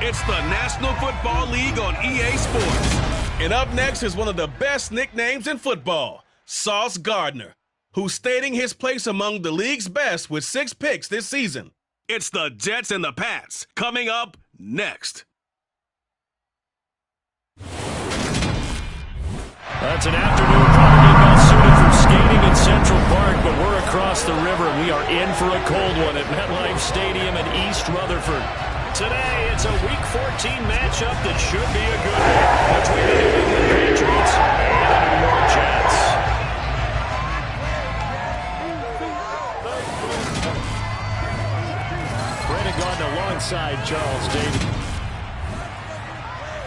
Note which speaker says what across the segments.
Speaker 1: It's the National Football League on EA Sports. And up next is one of the best nicknames in football, Sauce Gardner, who's stating his place among the league's best with 6 picks this season. It's the Jets and the Pats coming up next.
Speaker 2: That's an afternoon probably best suited for skating in Central Park, but we're across the river and we are in for a cold one at MetLife Stadium in East Rutherford. Today, it's a Week 14 matchup that should be a good one between the New England Patriots and the New York Jets. Brandon Gaudin alongside Charles Davis.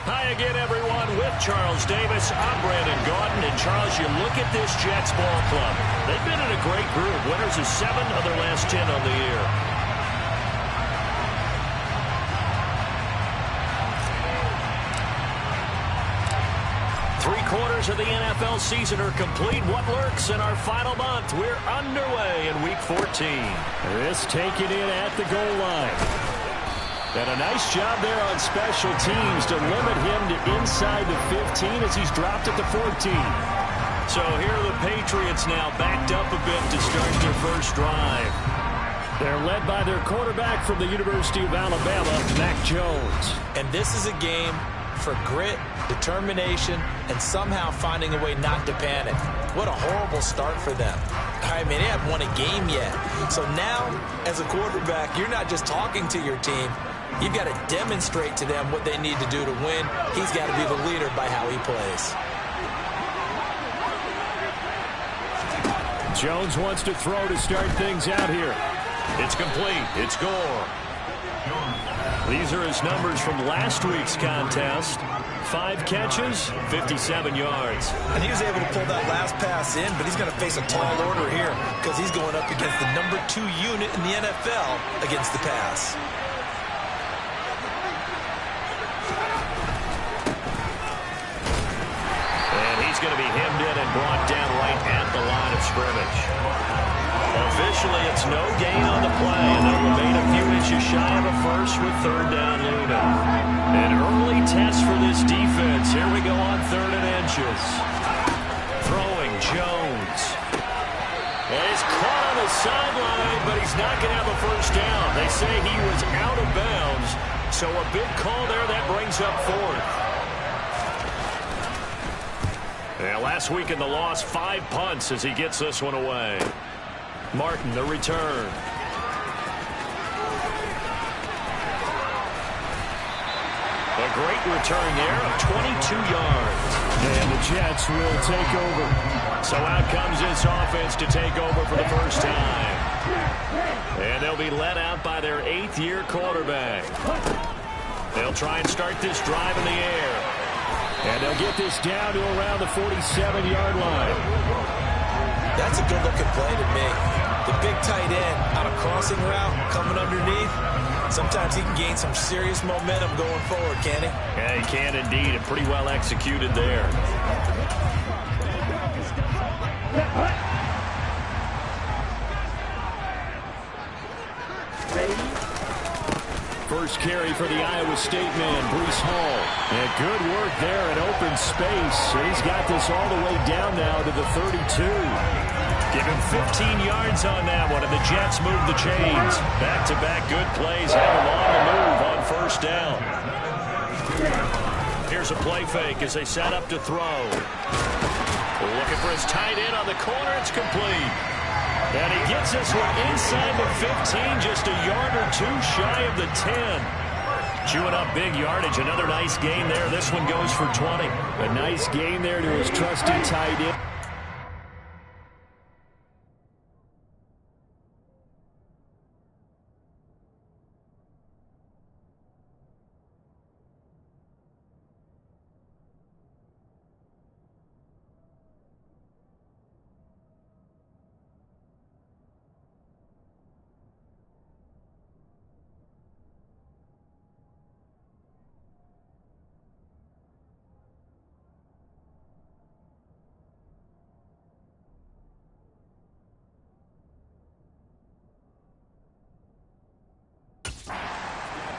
Speaker 2: Hi again, everyone, with Charles Davis. I'm Brandon Gaudin. And Charles, you look at this Jets ball club. They've been in a great group. Winners of 7 of their last 10 on the year. Three-quarters of the NFL season are complete. What lurks in our final month? We're underway in Week 14. This taken in at the goal line. And a nice job there on special teams to limit him to inside the 15 as he's dropped at the 14. So here are the Patriots now backed up a bit to start their first drive. They're led by their quarterback from the University of Alabama, Mac Jones.
Speaker 3: And this is a game for grit, determination, and somehow finding a way not to panic. What a horrible start for them. I mean, they haven't won a game yet. So now, as a quarterback, you're not just talking to your team. You've got to demonstrate to them what they need to do to win. He's got to be the leader by how he plays.
Speaker 2: Jones wants to throw to start things out here. It's complete. It's Gore. These are his numbers from last week's contest. 5 catches, 57 yards.
Speaker 3: And he was able to pull that last pass in, but he's going to face a tall order here because he's going up against the number 2 unit in the NFL against the pass.
Speaker 2: And he's going to be hemmed in and brought down right at the line of scrimmage. Officially, it's no gain on the play, and they'll remain a few inches shy of a first with 3rd down looming. An early test for this defense. Here we go on 3rd and inches. Throwing Jones. And he's caught on the sideline, but he's not going to have a first down. They say he was out of bounds, so a big call there that brings up 4th. Yeah, last week in the loss, 5 punts as he gets this one away. Martin, the return. A great return there of 22 yards. And the Jets will take over. So out comes this offense to take over for the first time. And they'll be led out by their 8th-year quarterback. They'll try and start this drive in the air. And they'll get this down to around the 47-yard line.
Speaker 3: That's a good-looking play to me. The big tight end on a crossing route coming underneath. Sometimes he can gain some serious momentum going forward, can he?
Speaker 2: Yeah, he can indeed, and pretty well executed there. First carry for the Iowa State man, Breece Hall. And good work there in open space. And he's got this all the way down now to the 32. Give him 15 yards on that one, and the Jets move the chains. Back-to-back good plays have him on the move on first down. Here's a play fake as they set up to throw. Looking for his tight end on the corner. It's complete. And he gets this one inside the 15, just a yard or 2 shy of the 10. Chewing up big yardage. Another nice gain there. This one goes for 20. A nice gain there to his trusty tight end.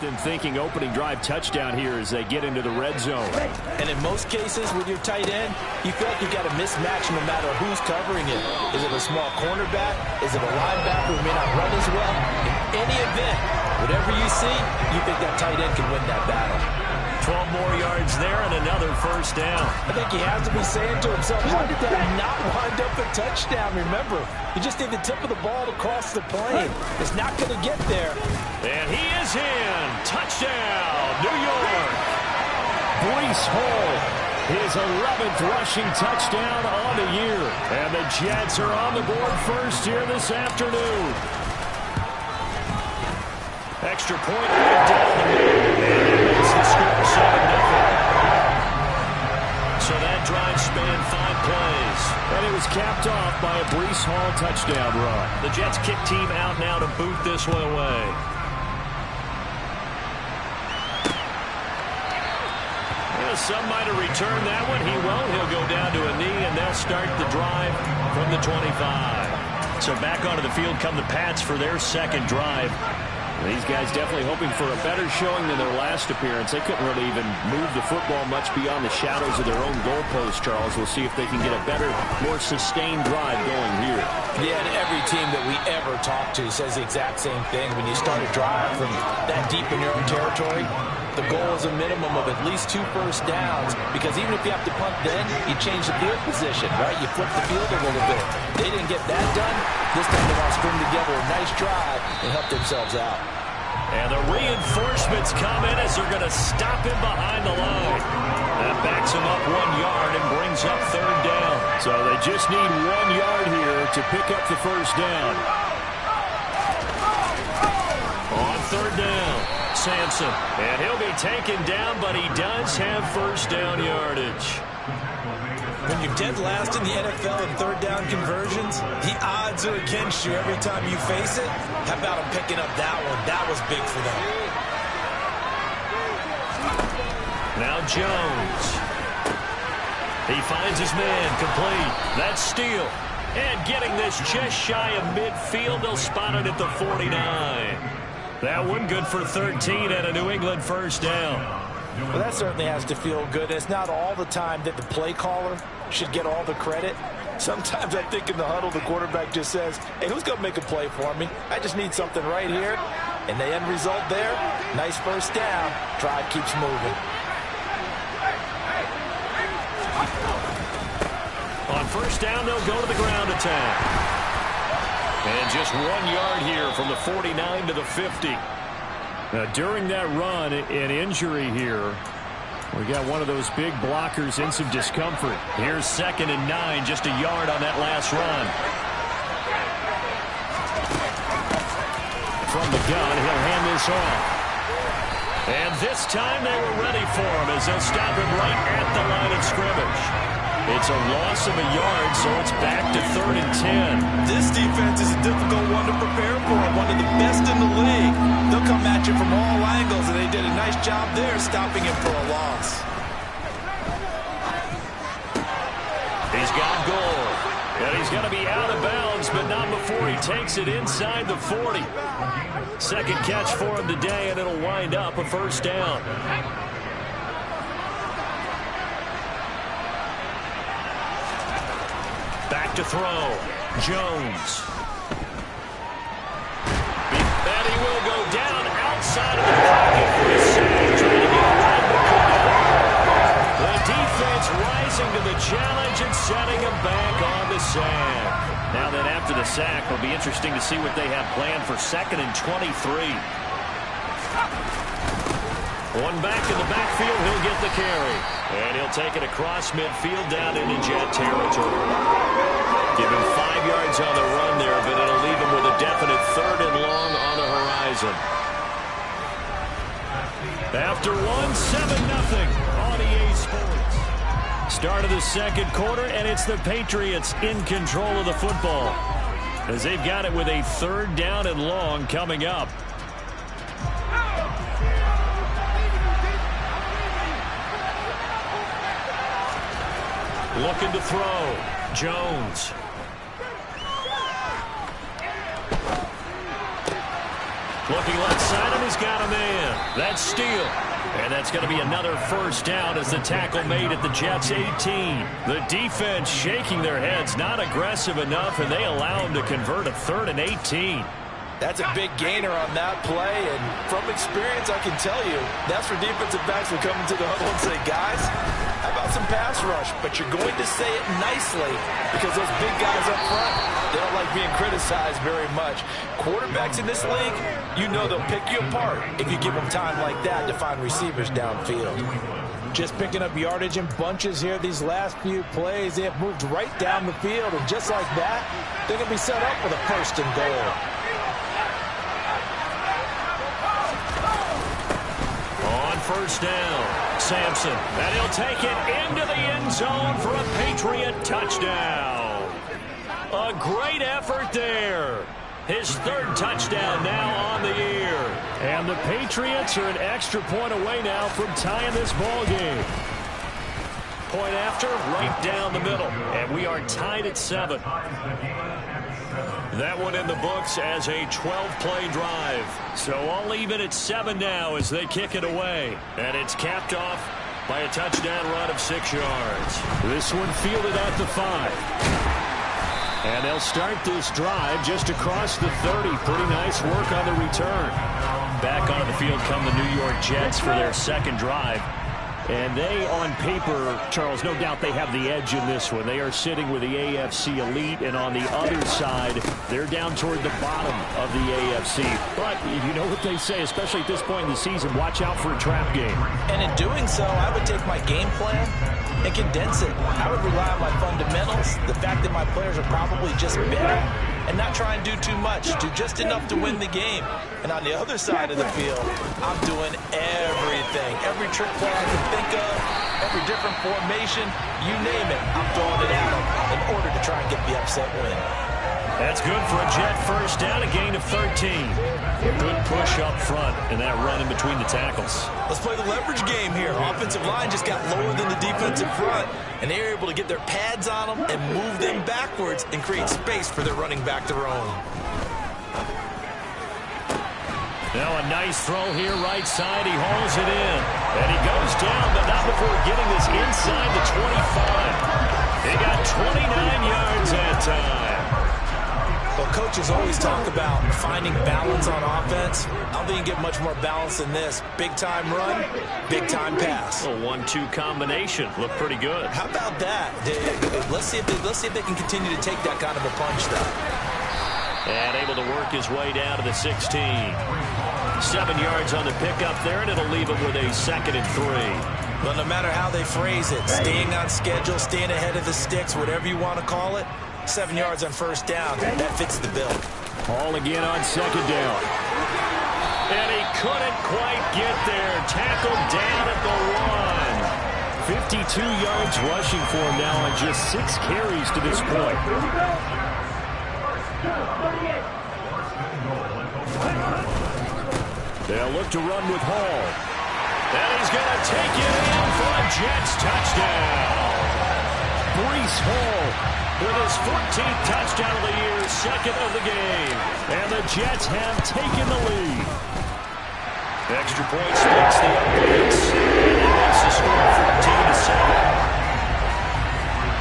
Speaker 2: than thinking opening drive touchdown here as they get into the red zone.
Speaker 3: And in most cases with your tight end, you feel like you've got a mismatch no matter who's covering it. Is it a small cornerback? Is it a linebacker who may not run as well? In any event, whatever you see, you think that tight end can win that battle.
Speaker 2: 12 more yards there and another first down.
Speaker 3: I think he has to be saying to himself, how did that not wind up a touchdown? Remember, you just need the tip of the ball to cross the plane. It's not going to get there.
Speaker 2: And he is in. Touchdown, New York. Breece Hall, his 11th rushing touchdown on the year. And the Jets are on the board first here this afternoon. Extra point right down the middle. And it makes the score 7-0. So that drive spanned 5 plays. And it was capped off by a Breece Hall touchdown run. The Jets kick team out now to boot this one away. Some might have returned that one. He won't. He'll go down to a knee, and they'll start the drive from the 25. So back onto the field come the Pats for their second drive. These guys definitely hoping for a better showing than their last appearance. They couldn't really even move the football much beyond the shadows of their own goalpost, Charles. We'll see if they can get a better, more sustained drive going here.
Speaker 3: Yeah, and every team that we ever talk to says the exact same thing. When you start a drive from that deep in your own territory, the goal is a minimum of at least 2 first downs, because even if you have to punt then, you change the field position, right? You flip the field a little bit. They didn't get that done. This time they want to string together a nice drive and help themselves out.
Speaker 2: And the reinforcements come in as they're going to stop him behind the line. That backs him up 1 yard and brings up third down. So they just need 1 yard here to pick up the first down. On third down, Sampson. And he'll be taken down, but he does have first down yardage.
Speaker 3: When you're dead last in the NFL in third down conversions, the odds are against you every time you face it. How about him picking up that one? That was big for them.
Speaker 2: Now Jones. He finds his man complete. That's steal. And getting this just shy of midfield, they'll spot it at the 49. That one good for 13 and a New England first down.
Speaker 3: Well, that certainly has to feel good. It's not all the time that the play caller should get all the credit. Sometimes I think in the huddle, the quarterback just says, hey, who's going to make a play for me? I just need something right here. And the end result there, nice first down. Drive keeps moving.
Speaker 2: On first down, they'll go to the ground attack. And just 1 yard here from the 49 to the 50. During that run, an injury here. We got one of those big blockers in some discomfort. Here's 2nd and 9, just a yard on that last run. From the gun, he'll hand this off. And this time they were ready for him as they'll stop him right at the line of scrimmage. It's a loss of a yard, so it's back to 3rd and 10.
Speaker 3: This defense is a difficult one to prepare for. One of the best in the league. They'll come at you from all angles, and they did a nice job there stopping him for a loss.
Speaker 2: He's got goal. And he's going to be out of bounds, but not before he takes it inside the 40. Second catch for him today, and it'll wind up a first down. Back to throw. Jones. And he will go down outside of the pocket for a sack. Trying to get around, but could not. The defense rising to the challenge and setting him back on the sack. Now then, after the sack, it'll be interesting to see what they have planned for 2nd and 23. One back in the backfield, he'll get the carry. And he'll take it across midfield down into Jet territory. Give him 5 yards on the run there, but it'll leave him with a definite 3rd and long on the horizon. After 7-0 on EA Sports. Start of the second quarter, and it's the Patriots in control of the football, as they've got it with a 3rd down and long coming up. Looking to throw. Jones. Looking left side, and he's got a man. That's steal. And that's going to be another first down as the tackle made at the Jets' 18. The defense shaking their heads, not aggressive enough, and they allow them to convert a 3rd and 18.
Speaker 3: That's a big gainer on that play, and from experience, I can tell you, that's where defensive backs will come into the huddle and say, guys, how about some pass rush? But you're going to say it nicely because those big guys up front, they don't like being criticized very much. Quarterbacks in this league, you know they'll pick you apart if you give them time like that to find receivers downfield. Just picking up yardage in bunches here these last few plays. They have moved right down the field, and just like that, they're going to be set up with a 1st and goal.
Speaker 2: On 1st down, Sampson, and he'll take it into the end zone for a Patriot touchdown. A great effort there. His 3rd touchdown now on the year. And the Patriots are an extra point away now from tying this ball game. Point after, right down the middle. And we are tied at 7. That one in the books as a 12-play drive. So all even at 7 now as they kick it away. And it's capped off by a touchdown run of 6 yards. This one fielded at the 5. And they'll start this drive just across the 30. Pretty nice work on the return. Back onto the field come the New York Jets for their 2nd drive. And they, on paper, Charles, no doubt they have the edge in this one. They are sitting with the AFC elite, and on the other side, they're down toward the bottom of the AFC. But you know what they say, especially at this point in the season, watch out for a trap game.
Speaker 3: And in doing so, I would take my game plan and condense it. I would rely on my fundamentals, the fact that my players are probably just better, and not try and do too much, do just enough to win the game. And on the other side of the field, I'm doing everything, every trick play I can think of, every different formation, you name it, I'm throwing it at them in order to try and get the upset win.
Speaker 2: That's good for a Jet 1st down, a gain of 13. A good push up front and that run in between the tackles.
Speaker 3: Let's play the leverage game here. Offensive line just got lower than the defensive front, and they were able to get their pads on them and move them backwards and create space for their running back to roam.
Speaker 2: Now a nice throw here, right side. He hauls it in. And he goes down, but not before getting this inside the 25. He got 29 yards that time.
Speaker 3: Well, coaches always talk about finding balance on offense. I don't think you get much more balance than this. Big-time run, big-time pass.
Speaker 2: A 1-2 combination. Looked pretty good.
Speaker 3: How about that? Let's see if they can continue to take that kind of a punch, though.
Speaker 2: And able to work his way down to the 16. 7 yards on the pickup there, and it'll leave him with a 2nd and 3.
Speaker 3: Well, no matter how they phrase it, staying on schedule, staying ahead of the sticks, whatever you want to call it, 7 yards on 1st down. That fits the bill.
Speaker 2: Hall again on 2nd down. And he couldn't quite get there. Tackled down at the 1. 52 yards rushing for him now on just 6 carries to this point. They'll look to run with Hall. And he's going to take it in for a Jets touchdown. Breece Hall with his 14th touchdown of the year, 2nd of the game. And the Jets have taken the lead. Extra point splits the offense. And that makes the score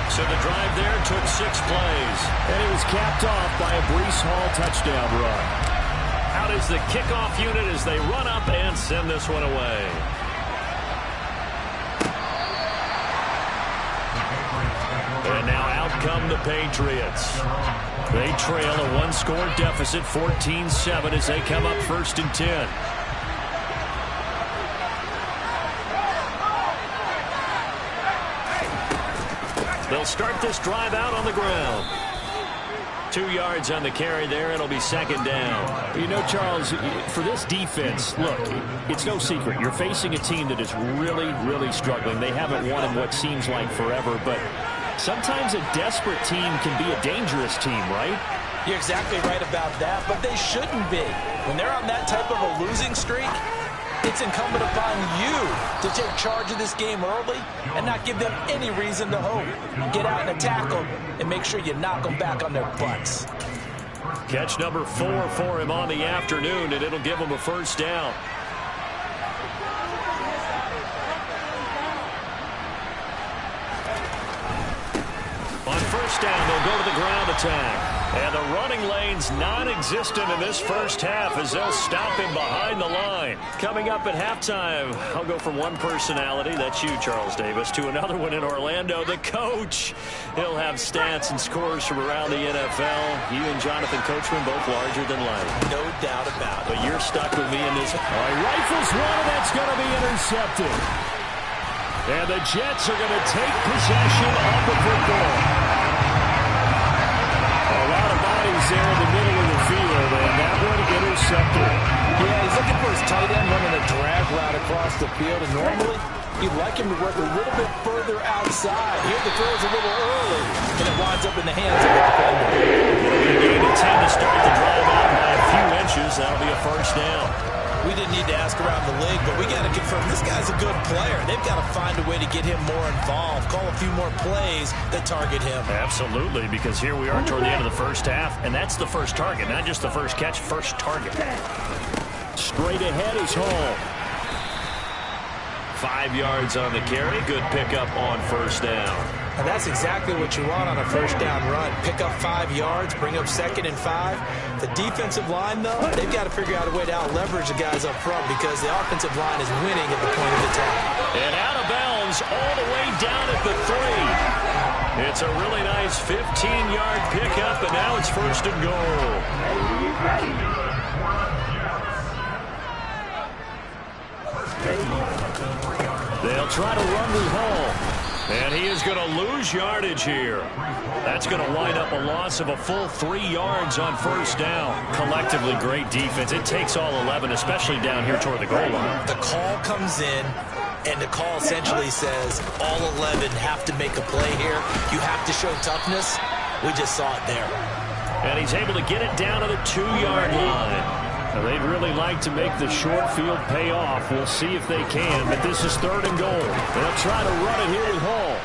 Speaker 2: 14-7. So the drive there took 6 plays. And it was capped off by a Breece Hall touchdown run. Out is the kickoff unit as they run up and send this one away. And now out come the Patriots. They trail a 1-score deficit, 14-7, as they come up 1st and 10. They'll start this drive out on the ground. 2 yards on the carry there. It'll be 2nd down.
Speaker 4: You know, Charles, for this defense, look, it's no secret. You're facing a team that is really, really struggling. They haven't won in what seems like forever, but sometimes a desperate team can be a dangerous team, right?
Speaker 3: You're exactly right about that, but they shouldn't be. When they're on that type of a losing streak, it's incumbent upon you to take charge of this game early and not give them any reason to hope. Get out and attack them and make sure you knock them back on their butts.
Speaker 2: Catch number 4 for him on the afternoon, and it'll give him a 1st down. attack. And the running lane's non-existent in this first half as they'll stop him behind the line. Coming up at halftime, I'll go from one personality, that's you, Charles Davis, to another one in Orlando, the coach. He'll have stats and scores from around the NFL. You and Jonathan Coachman both larger than life.
Speaker 3: No doubt about it.
Speaker 2: But you're stuck with me in this.
Speaker 4: All right, rifles one, and that's going to be intercepted. And the Jets are going to take possession of the football. A lot of bodies there in the middle of the field, and that one intercepted.
Speaker 3: Yeah, he's looking for his tight end running a drag route across the field, and normally you'd like him to work a little bit further outside. Here the throw is a little early, and it winds up in the hands of the defender.
Speaker 2: A gain of 10 to start the drive out by a few inches. That'll be a first down.
Speaker 3: We didn't need to ask around the league, but we got to confirm this guy's a good player. They've got to find a way to get him more involved, call a few more plays that target him.
Speaker 2: Absolutely, because here we are toward the end of the first half, and that's the first target, not just the first catch, first target.
Speaker 4: Straight ahead is Hall.
Speaker 2: 5 yards on the carry. Good pickup on first down.
Speaker 3: And that's exactly what you want on a first down run. Pick up 5 yards, bring up 2nd and 5. The defensive line, though, they've got to figure out a way to out-leverage the guys up front because the offensive line is winning at the point of attack.
Speaker 2: And out of bounds all the way down at the 3. It's a really nice 15-yard pickup, and now it's first and goal. They'll try to run with Hall. And he is going to lose yardage here. That's going to wind up a loss of a full 3 yards on first down. Collectively, great defense. It takes all 11, especially down here toward the goal line.
Speaker 3: The call comes in, and the call essentially says all 11 have to make a play here. You have to show toughness. We just saw it there.
Speaker 2: And he's able to get it down to the 2-yard line.
Speaker 4: Now, they'd really like to make the short field pay off. We'll see if they can, but this is 3rd and goal. They'll try to run it here with Hall.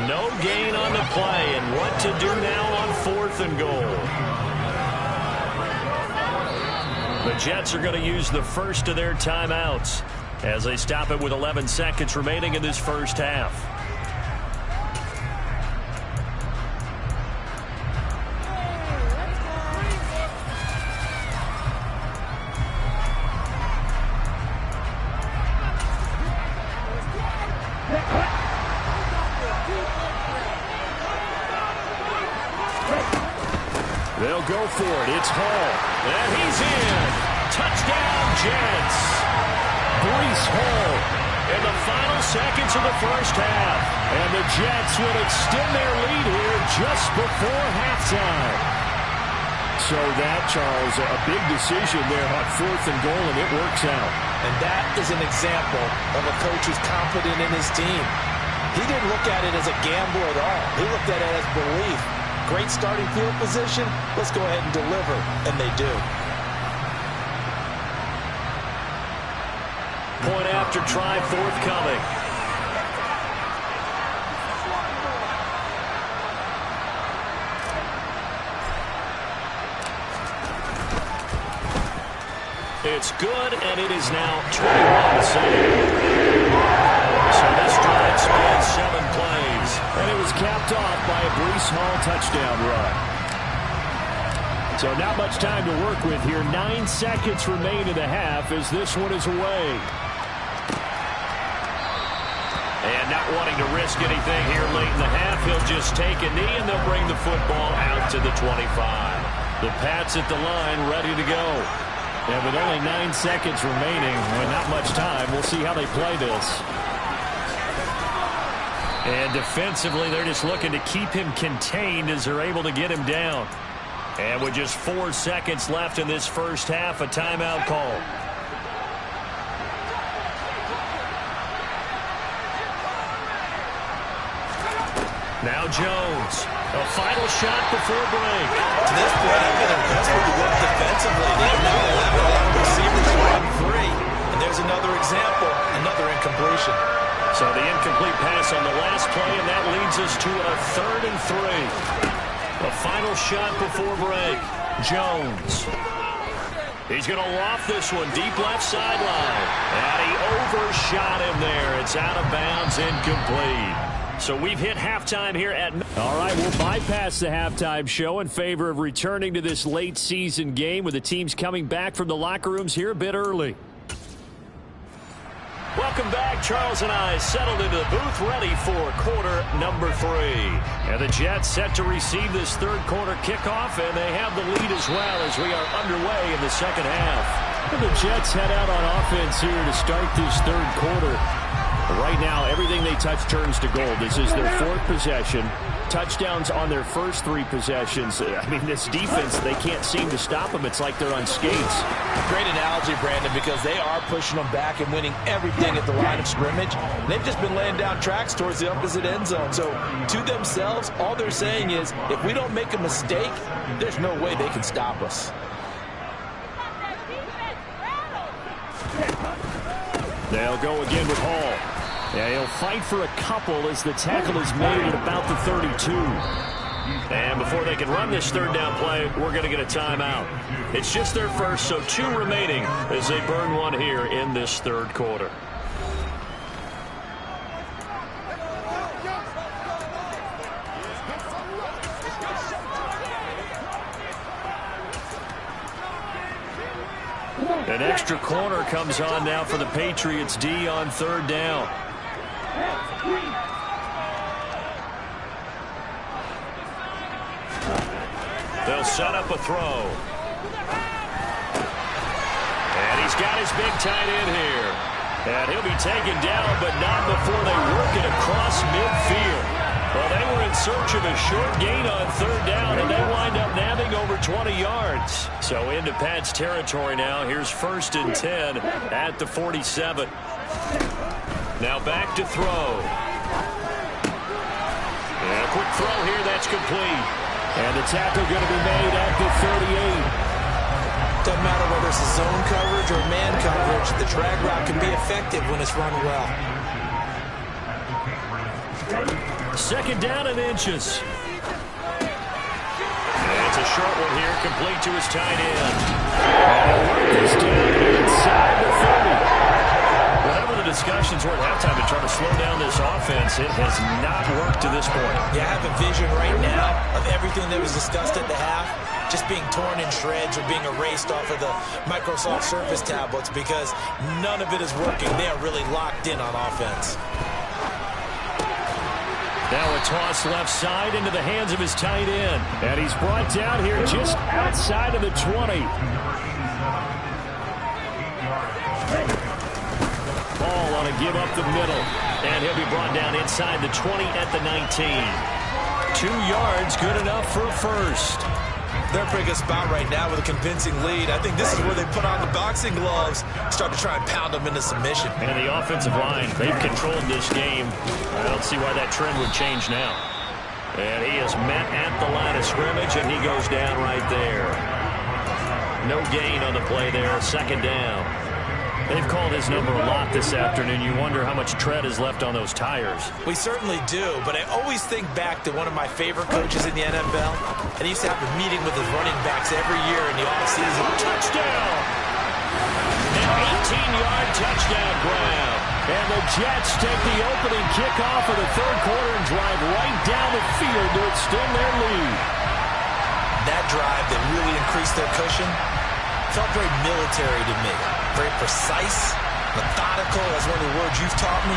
Speaker 2: No gain on the play, and what to do now on 4th and goal. The Jets are going to use the first of their timeouts as they stop it with 11 seconds remaining in this first half.
Speaker 4: They'll go for it. It's Hall.
Speaker 2: And he's in. Touchdown, Jets.
Speaker 4: Breece Hall.
Speaker 2: In the final seconds of the first half.
Speaker 4: And the Jets will extend their lead here just before halftime. So that, Charles, a big decision there on 4th and goal, and it works out.
Speaker 3: And that is an example of a coach who's confident in his team. He didn't look at it as a gamble at all. He looked at it as belief. Great starting field position. Let's go ahead and deliver. And they do.
Speaker 2: Point after try forthcoming. It's good, and it is now 21-7. So this drive spans 7 plays.
Speaker 4: And it was capped off by a Breece Hall touchdown run. So not much time to work with here. 9 seconds remain in the half as this one is away.
Speaker 2: And not wanting to risk anything here late in the half, he'll just take a knee, and they'll bring the football out to the 25. The Pats at the line ready to go.
Speaker 4: And with only 9 seconds remaining, with not much time, we'll see how they play this.
Speaker 2: And defensively, they're just looking to keep him contained as they're able to get him down. And with just 4 seconds left in this first half, a timeout call. Now Jones. A final shot before break.
Speaker 3: To this point, I've been impressed with the work defensively. They've now allowed a lot of receivers to run free. And there's another example, another incompletion.
Speaker 2: So the incomplete pass on the last play, and that leads us to a 3rd and 3. A final shot before break. Jones. He's going to loft this one deep left sideline. And he overshot him there. It's out of bounds, incomplete.
Speaker 4: So we've hit halftime here at... All right, we'll bypass the halftime show in favor of returning to this late season game with the teams coming back from the locker rooms here a bit early. Welcome back. Charles and I settled into the booth ready for quarter number 3. And the Jets set to receive this third quarter kickoff, and they have the lead as well as we are underway in the second half. And the Jets head out on offense here to start this third quarter. Right now, everything they touch turns to gold. This is their 4th possession. Touchdowns on their first 3 possessions. I mean, this defense, they can't seem to stop them. It's like they're on skates.
Speaker 3: Great analogy, Brandon, because they are pushing them back and winning everything at the line of scrimmage. They've just been laying down tracks towards the opposite end zone. So, to themselves, all they're saying is, if we don't make a mistake, there's no way they can stop us.
Speaker 4: They'll go again with Hall. Yeah, he'll fight for a couple as the tackle is made at about the 32. And before they can run this third down play, we're going to get a timeout. It's just their first, so 2 remaining as they burn one here in this third quarter. An extra corner comes on now for the Patriots D on third down. They'll set up a throw. And he's got his big tight end here. And he'll be taken down, but not before they work it across midfield. Well, they were in search of a short gain on third down, and they wind up nabbing over 20 yards. So into Pat's territory now. Here's 1st and 10 at the 47. Now back to throw. And a quick throw here, that's complete. And the tackle going to be made at the 38.
Speaker 3: Doesn't matter whether it's a zone coverage or man coverage, the drag route can be effective when it's run well.
Speaker 4: 2nd down and inches. And it's a short one here, complete to his tight end. And work this down inside the 30. Whatever the discussions were at halftime to try to slow down this offense, it has not worked to this point.
Speaker 3: Yeah, I have a vision right now of everything that was discussed at the half just being torn in shreds or being erased off of the Microsoft Surface tablets because none of it is working. They are really locked in on offense.
Speaker 4: Now a toss left side into the hands of his tight end. And he's brought down here just outside of the 20. Ball on a give up the middle. And he'll be brought down inside the 20 at the 19. 2 yards, good enough for a first.
Speaker 3: They're in a pretty good spot right now with a convincing lead. I think this is where they put on the boxing gloves, start to try and pound them into submission.
Speaker 4: And the offensive line, they've controlled this game. I don't see why that trend would change now. And he is met at the line of scrimmage, and he goes down right there. No gain on the play there, 2nd down. They've called his number a lot this afternoon. You wonder how much tread is left on those tires.
Speaker 3: We certainly do, but I always think back to one of my favorite coaches in the NFL, and he used to have a meeting with his running backs every year in the offseason.
Speaker 4: Touchdown! An 18-yard touchdown grab. And the Jets take the opening kickoff of the third quarter and drive right down the field to extend their lead.
Speaker 3: That drive that really increased their cushion felt very military to me. Very precise, methodical, that's one of the words you've taught me,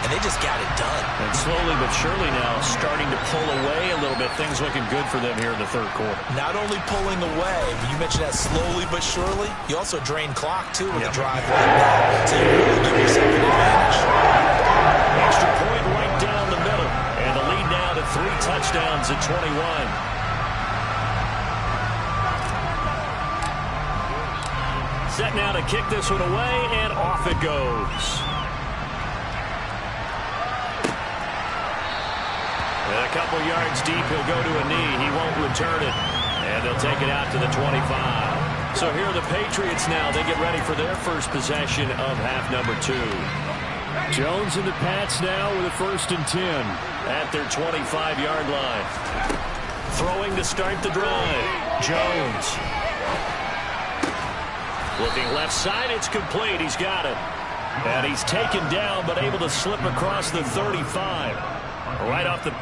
Speaker 3: and they just got it done.
Speaker 4: And slowly but surely now starting to pull away a little bit. Things looking good for them here in the third quarter.
Speaker 3: Not only pulling away, but you mentioned that slowly but surely, you also drain clock, too, with a drive like that. So you really give yourself an advantage.
Speaker 4: Extra point right down the middle, and the lead now to 3 touchdowns at 21. Set now to kick this one away, and off it goes. And a couple yards deep, he'll go to a knee. He won't return it, and they'll take it out to the 25. So here are the Patriots now. They get ready for their first possession of half number 2. Jones and the Pats now with a 1st and 10 at their 25-yard line. Throwing to start the drive. Jones. Looking left side, it's complete. He's got it. And he's taken down, but able to slip across the 35. Right off the...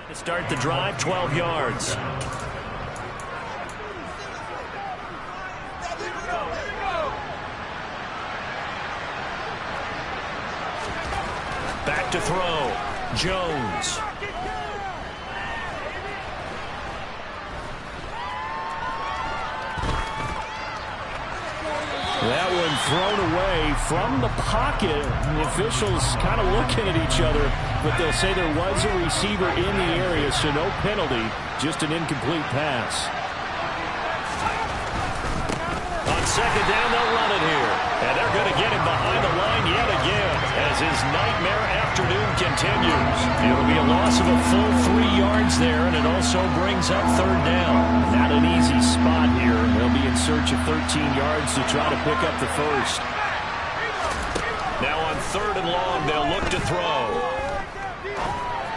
Speaker 4: To start the drive, 12 yards. Back to throw. Jones. That one thrown away from the pocket. The officials kind of looking at each other, but they'll say there was a receiver in the area, so no penalty, just an incomplete pass. On second down, they'll run it here. And they're going to get him behind the line yet again as his nightmare afternoon continues. It'll be a loss of a full 3 yards there, and it also brings up third down. Not an easy spot here. They'll be in search of 13 yards to try to pick up the first. Now on third and long, they'll look to throw.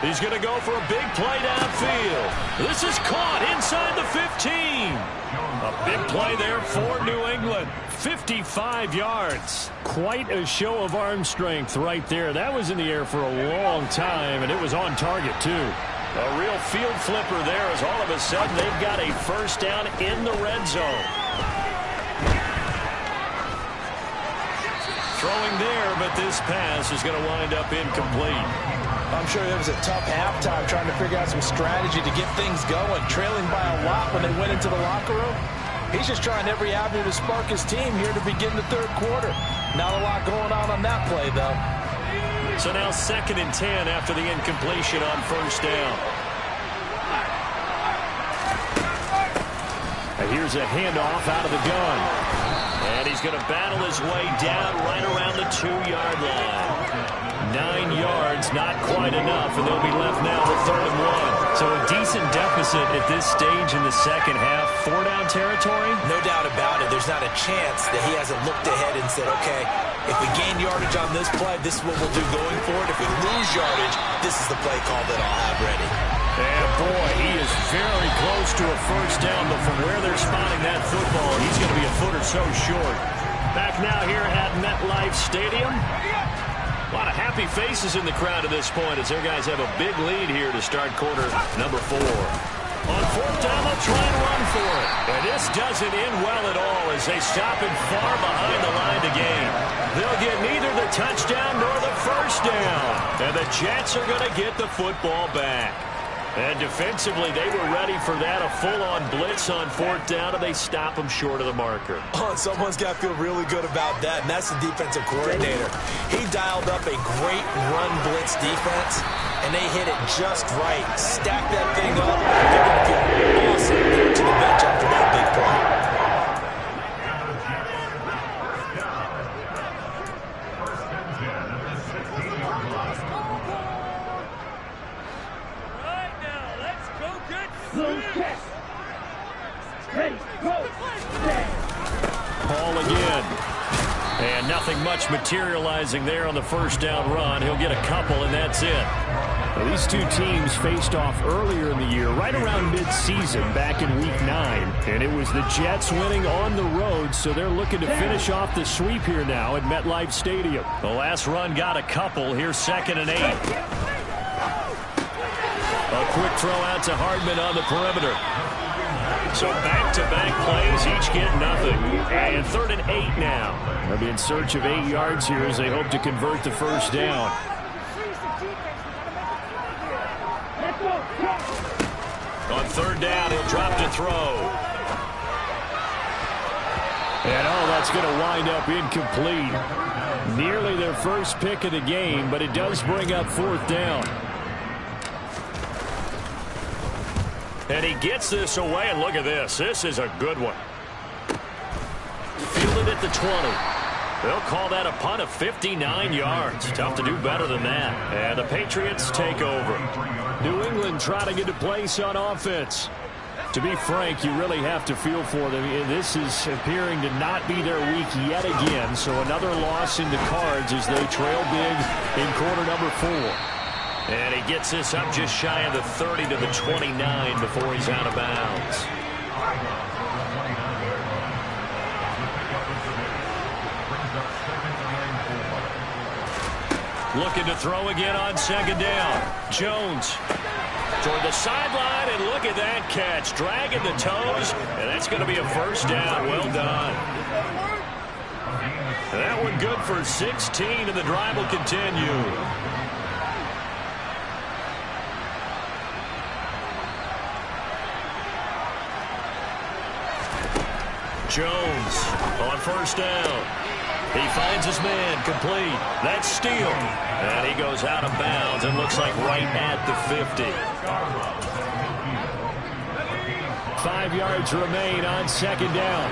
Speaker 4: He's going to go for a big play downfield. This is caught inside the 15. A big play there for New England. 55 yards. Quite a show of arm strength right there. That was in the air for a long time, and it was on target, too. A real field flipper there as all of a sudden they've got a first down in the red zone. Throwing there, but this pass is going to wind up incomplete.
Speaker 3: I'm sure it was a tough halftime trying to figure out some strategy to get things going, trailing by a lot when they went into the locker room. He's just trying every avenue to spark his team here to begin the third quarter. Not a lot going on that play, though.
Speaker 4: So now 2nd and 10 after the incompletion on first down. And here's a handoff out of the gun. And he's going to battle his way down right around the 2-yard line. 9 yards, not quite enough, and they'll be left now with 3rd and 1. So a decent deficit at this stage in the second half. 4-down territory?
Speaker 3: No doubt about it. There's not a chance that he hasn't looked ahead and said, okay, if we gain yardage on this play, this is what we'll do going forward. If we lose yardage, this is the play call that I'll have ready.
Speaker 4: And boy, he is very close to a first down, but from where they're spotting that football, he's going to be a foot or so short. Back now here at MetLife Stadium. A lot of happy faces in the crowd at this point as their guys have a big lead here to start quarter number 4. On 4th down, they'll try and run for it. And this doesn't end well at all as they stop him far behind the line to gain. They'll get neither the touchdown nor the first down. And the Jets are going to get the football back. And defensively, they were ready for that, a full-on blitz on 4th down, and they stop them short of the marker.
Speaker 3: Oh, someone's got to feel really good about that, and that's the defensive coordinator. He dialed up a great run blitz defense, and they hit it just right. Stack that thing up, they're going to feel awesome going to the bench after that big play.
Speaker 4: Ball again. And nothing much materializing there on the first down run. He'll get a couple, and that's it. Well, these two teams faced off earlier in the year, right around mid-season, back in Week 9. And it was the Jets winning on the road, so they're looking to finish off the sweep here now at MetLife Stadium. The last run got a couple. Here's 2nd and 8. A quick throw out to Hardman on the perimeter. So back-to-back plays, each get nothing. And 3rd and 8 now. They'll be in search of 8 yards here as they hope to convert the first down. On 3rd down, he'll drop to throw. And that's going to wind up incomplete. Nearly their first pick of the game, but it does bring up 4th down. And he gets this away, and look at this. This is a good one. Fielded at the 20. They'll call that a punt of 59 yards. Tough to do better than that. And the Patriots take over. New England trying to get a place on offense. To be frank, you really have to feel for them. This is appearing to not be their week yet again. So another loss in the cards as they trail big in quarter number 4.
Speaker 2: And he gets this up just shy of the 30 to the 29 before he's out of bounds. Looking to throw again on second down. Jones toward the sideline, and look at that catch. Dragging the toes, and that's going to be a first down. Well done. That one good for 16, and the drive will continue. Jones on first down. He finds his man, complete. That's Steele. And he goes out of bounds and looks like right at the 50.
Speaker 4: 5 yards remain on second down.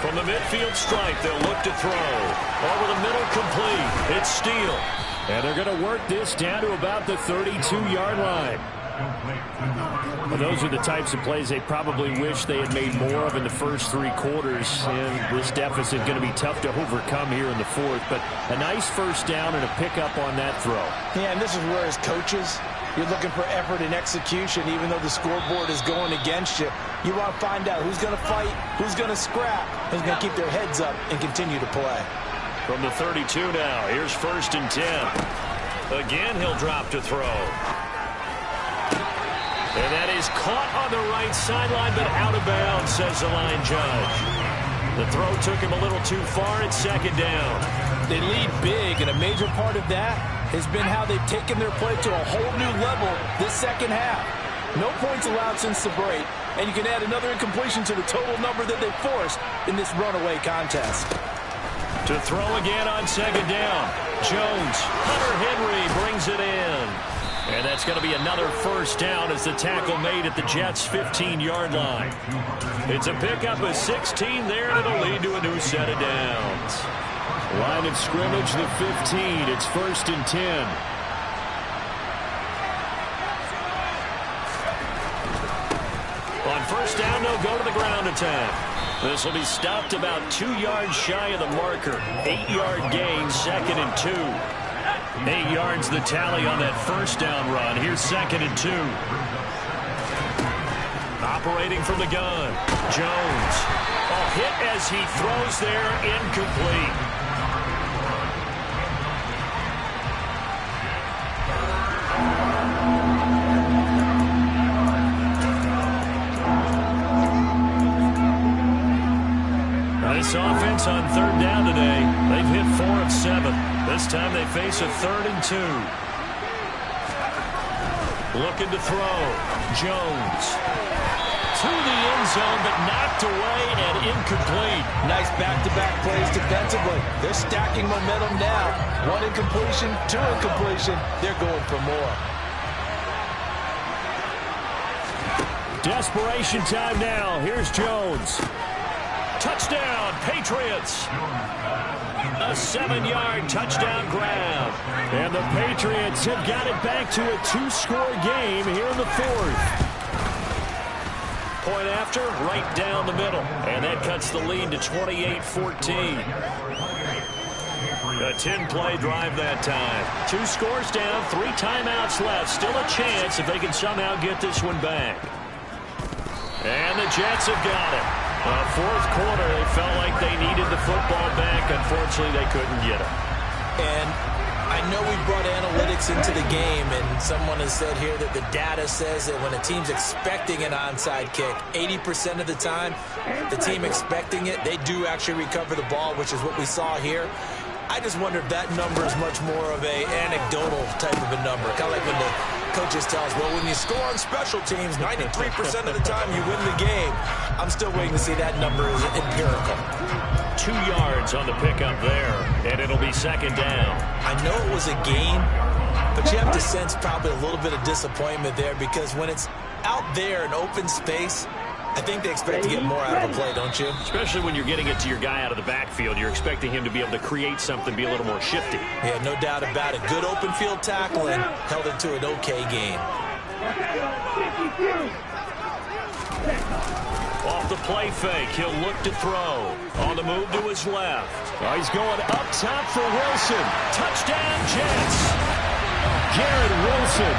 Speaker 2: From the midfield stripe, they'll look to throw. Over the middle, complete. It's Steele.
Speaker 4: And they're going to work this down to about the 32-yard line. Well, those are the types of plays they probably wish they had made more of in the first 3 quarters. And this deficit going to be tough to overcome here in the 4th. But a nice first down and a pickup on that throw.
Speaker 3: Yeah, and this is where as coaches, you're looking for effort and execution, even though the scoreboard is going against you. You want to find out who's going to fight, who's going to scrap, who's going to keep their heads up and continue to play.
Speaker 2: From the 32 now, here's 1st and 10. Again, he'll drop to throw. And that is caught on the right sideline, but out of bounds, says the line judge. The throw took him a little too far at second down.
Speaker 3: They lead big, and a major part of that has been how they've taken their play to a whole new level this second half. No points allowed since the break, and you can add another incompletion to the total number that they forced in this runaway contest.
Speaker 2: To throw again on second down. Jones, Hunter Henry brings it in. And that's going to be another first down as the tackle made at the Jets' 15-yard line. It's a pickup of 16 there, and it'll lead to a new set of downs.
Speaker 4: Line of scrimmage, the 15. It's 1st and 10.
Speaker 2: On first down, they'll go to the ground attack. This will be stopped about 2 yards shy of the marker. 8-yard gain, 2nd and 2. 8 yards the tally on that first down run. Here's 2nd and 2. Operating from the gun. Jones. A hit as he throws there, incomplete. This offense on 3rd down today, they've hit 4 of 7. This time they face a 3rd and 2. Looking to throw. Jones. To the end zone, but knocked away and incomplete.
Speaker 3: Nice back-to-back plays defensively. They're stacking momentum now. 1 incompletion, 2 incompletion. They're going for more.
Speaker 4: Desperation time now. Here's Jones.
Speaker 2: Touchdown, Patriots. A 7-yard touchdown grab.
Speaker 4: And the Patriots have got it back to a 2-score game here in the 4th.
Speaker 2: Point after, right down the middle. And that cuts the lead to 28-14. A 10-play drive that time. 2 scores down, 3 timeouts left. Still a chance if they can somehow get this one back. And the Jets have got it. 4th quarter, they felt like they needed the football back. Unfortunately, they couldn't get it.
Speaker 3: And I know we brought analytics into the game, and someone has said here that the data says that when a team's expecting an onside kick, 80% of the time, the team expecting it, they do actually recover the ball, which is what we saw here. I just wonder if that number is much more of a anecdotal type of a number. Kind of like when the coaches tell us, well, when you score on special teams, 93% of the time you win the game. I'm still waiting to see that number is empirical.
Speaker 2: 2 yards on the pickup there, and it'll be 2nd down.
Speaker 3: I know it was a gain, but you have to sense probably a little bit of disappointment there because when it's out there in open space, I think they expect to get more out of a play, don't you?
Speaker 4: Especially when you're getting it to your guy out of the backfield. You're expecting him to be able to create something, be a little more shifty.
Speaker 3: Yeah, no doubt about it. Good open field tackling, held it to an okay game.
Speaker 4: Off the play fake, he'll look to throw. On the move to his left. He's going up top for Wilson. Touchdown, Jets. Garrett Wilson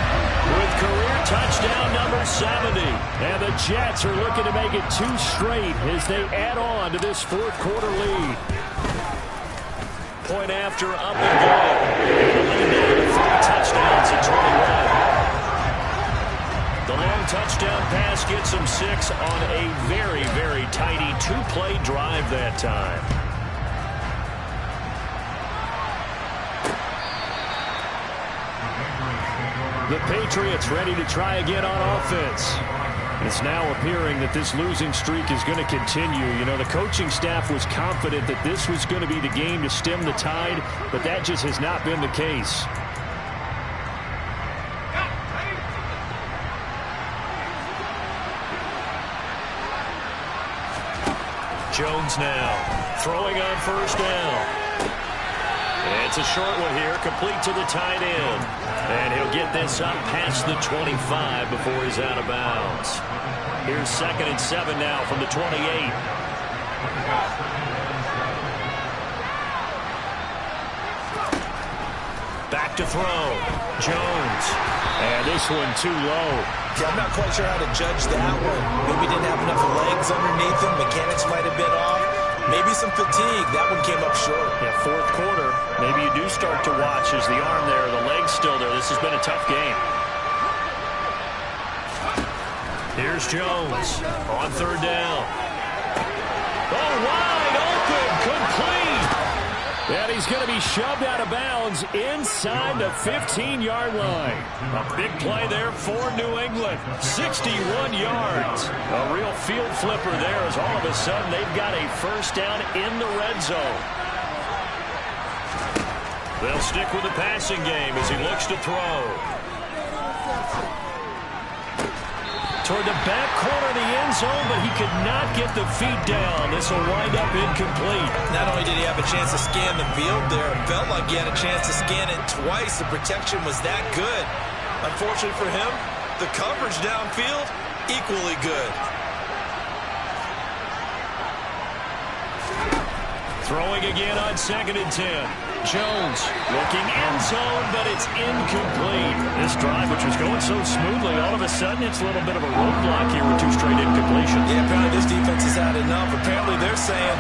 Speaker 4: with career touchdown number 70. And the Jets are looking to make it 2 straight as they add on to this fourth quarter lead. Point after up and go. 3 touchdowns in 21. The long touchdown pass gets him 6 on a very, very tidy 2-play drive that time. The Patriots ready to try again on offense. It's now appearing that this losing streak is going to continue. You know, the coaching staff was confident that this was going to be the game to stem the tide, but that just has not been the case. Jones now throwing on first down. It's a short one here, complete to the tight end. And he'll get this up past the 25 before he's out of bounds. Here's 2nd and 7 now from the 28. Back to throw. Jones. And this one too low.
Speaker 3: Yeah, I'm not quite sure how to judge that one. Maybe didn't have enough legs underneath him. Mechanics might have been off. Maybe some fatigue. That one came up short.
Speaker 4: Yeah, fourth quarter. Maybe you do start to watch as the arm there, the leg's still there. This has been a tough game. Here's Jones on 3rd down. Oh, wide open, complete. And he's going to be shoved out of bounds inside the 15-yard line. A big play there for New England. 61 yards. A real field flipper there as all of a sudden they've got a first down in the red zone. They'll stick with the passing game as he looks to throw. Toward the back corner of the end zone, but he could not get the feet down. This will wind up incomplete.
Speaker 3: Not only did he have a chance to scan the field there, it felt like he had a chance to scan it twice. The protection was that good. Unfortunately for him, the coverage downfield, equally good.
Speaker 4: Throwing again on 2nd and 10. Jones looking end zone, but it's incomplete. This drive, which was going so smoothly, all of a sudden it's a little bit of a roadblock here with 2 straight incompletions.
Speaker 3: Yeah, apparently this defense has had enough. Apparently they're saying,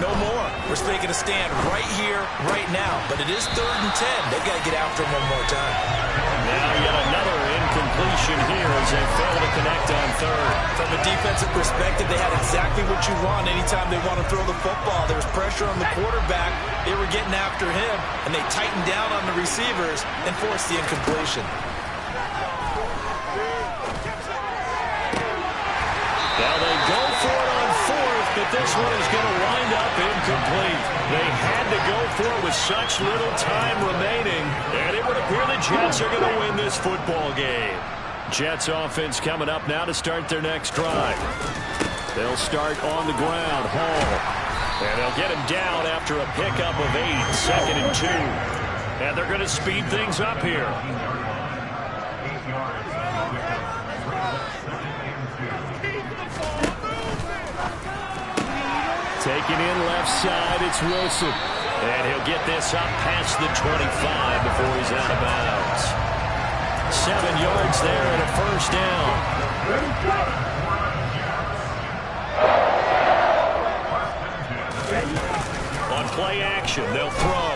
Speaker 3: no more. We're making a stand right here, right now. But it is 3rd and 10. They've got to get after him one more time.
Speaker 4: Now yet another incompletion here as they fail to connect on 3rd.
Speaker 3: From a defensive perspective, they had exactly what you want anytime they want to throw the football. There was pressure on the quarterback. They were getting after him, and they tightened down on the receivers and forced the incompletion.
Speaker 4: Now they go for it on 4th, but this one is going to wind up incomplete. They had to go for it with such little time remaining, and it would appear the Jets are going to win this football game. Jets offense coming up now to start their next drive. They'll start on the ground. Hall. And they'll get him down after a pickup of 8, 2nd and 2. And they're going to speed things up here. Taking in left side, it's Wilson. And he'll get this up past the 25 before he's out of bounds. 7 yards there and a first down. On play action, they'll throw.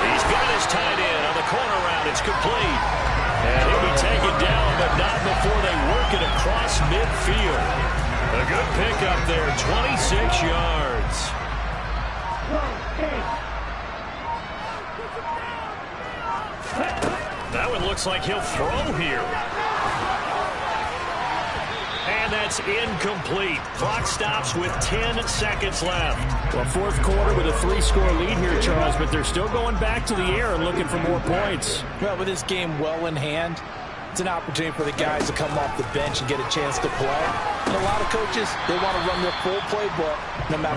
Speaker 4: He's got his tight end on the corner route. It's complete. And he'll be taken down, but not before they work it across midfield. A good pickup there, 26 yards. That one looks like he'll throw here. And that's incomplete. Clock stops with 10 seconds left. Well, fourth quarter with a 3-score lead here, Charles, but they're still going back to the air and looking for more points.
Speaker 3: Well, with this game well in hand, It's an opportunity for the guys to come off the bench and get a chance to play. And a lot of coaches, they want to run their full playbook no matter